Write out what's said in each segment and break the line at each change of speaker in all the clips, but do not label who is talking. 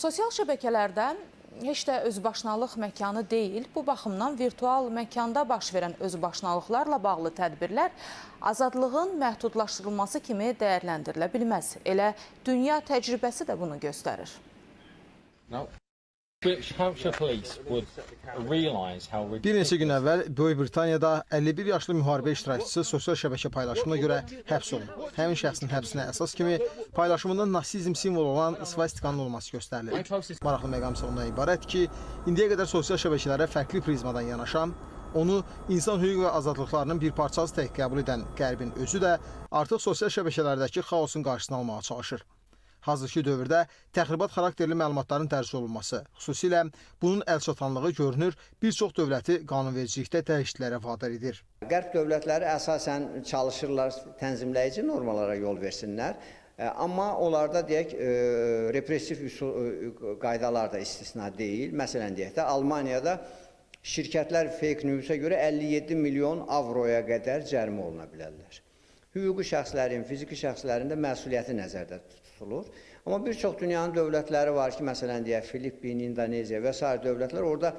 Sosial şəbəkələrdə heç də özbaşınalıq məkanı deyil. Bu baxımdan virtual məkanda baş verən özbaşınalıqlarla bağlı tədbirlər azadlığın məhdudlaşdırılması kimi dəyərləndirilə bilməz. Elə dünya təcrübəsi də bunu göstərir.
Bir neçə gün əvvəl Böyük Britaniyada 51 yaşlı müharibə iştirakçısı sosial şəbəkə paylaşımına görə həbs olunub. Həmin şəxsin həbsinə əsas kimi paylaşımında nasizm simvolu olan svastikanın olması göstərilir. Maraqlı məqam isə ondan ibarət ki, indiyə qədər sosial şəbəkələrə fərqli prizmadan yanaşan, onu insan hüquq və azadlıqlarının bir parçası tək qəbul edən Qərbin özü də artıq sosial şəbəkələrdəki xaosun qarşısını almağa çalışır. Hazırki dövrdə təxribat xarakterli məlumatların dərc olunması, xüsusilə bunun əlçatanlığı görünür, bir çox dövləti qanunvericilikdə dəyişikliklərə vadar edir.
Qərb dövlətləri əsasən çalışırlar tənzimləyici normalara yol versinlər. Amma onlarda deyək, repressiv qaydalar da istisna deyil. Məsələn, deyək də, Almaniyada şirkətlər fake news'a görə 57 milyon avroya qədər cərimə oluna bilərlər. Hüquqi şəxslərin, fiziki şəxslərin də məsuliyyəti nəzərdə tutulur. Amma bir çox dünyanın dövlətləri var ki, məsələn, deyək, Filippin, İndoneziya və s. dövlətlər orada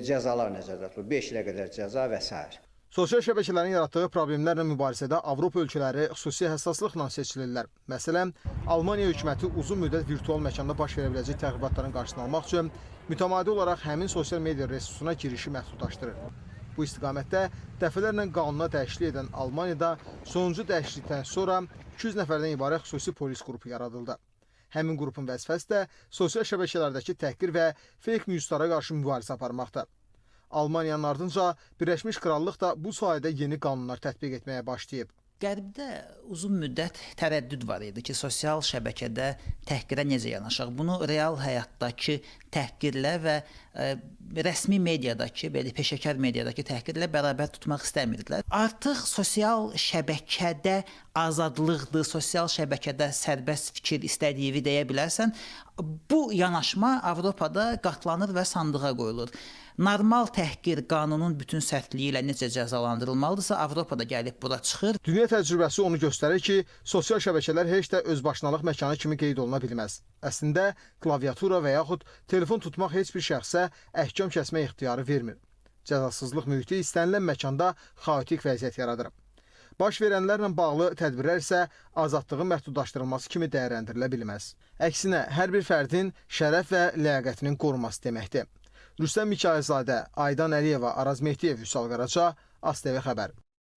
cəzalar nəzərdə tutulur. 5 ilə qədər cəza və s.
Sosial şəbəkələrin yaratdığı problemlərlə mübarizədə Avropa ölkələri xüsusi həssaslıqla seçilirlər. Məsələn, Almaniya hökuməti uzun müddət virtual məkanda baş verə biləcək təxribatların qarşısını almaq üçün mütəmadi olaraq həmin sosial media resursuna girişi məhdudlaşdırır. Bu istiqamətdə dəfələrlə qanuna dəyişiklik edən Almaniyada sonuncu dəyişiklikdən sonra 200 nəfərdən ibarət xüsusi polis qrupu yaradıldı. Həmin qrupun vəzifəsi də sosial şəbəkələrdəki təhqir və fake newslara qarşı mübarizə aparmaqdır. Almaniyanın ardınca Birləşmiş Krallıq da bu sayədə yeni qanunlar tətbiq etməyə başlayıb.
Qərbdə uzun müddət tərəddüd var idi ki, sosial şəbəkədə təhqirə necə yanaşaq? Bunu real həyatdakı təhqirlə və rəsmi mediadakı, belə peşəkar mediadakı təhqirlə bərabər tutmaq istəmirdilər. Artıq sosial şəbəkədə azadlıqdır, sosial şəbəkədə sərbəst fikir istədiyini deyə bilərsən. Bu yanaşma Avropada qatlanır və sandığa qoyulur. Normal təhqir qanunun bütün sərtliyi ilə necə cəzalandırılmalıdırsa, Avropada gəlib bura çıxır.
Dünya təcrübəsi onu göstərir ki, sosial şəbəkələr heç də özbaşınalıq məkanı kimi qeyd oluna bilməz. Əslində, klaviatura və yaxud telefon tutmaq heç bir şəxsə əhkam kəsmə ixtiyarı vermir. Cəzasızlıq mühiti istənilən məkanda xaotik vəziyyət yaradır. Baş verənlərlə bağlı tədbirlər isə azadlığın məhdudlaşdırılması kimi dəyərləndirilə bilməz. Əksinə, hər bir fərdin şərəf və ləyaqətinin qorunması deməkdir. Rüstəm Mikayılzadə, Aydan Əliyeva, Araz Mehdiyev, Vüsal Qaraca, ASTV Xəbər.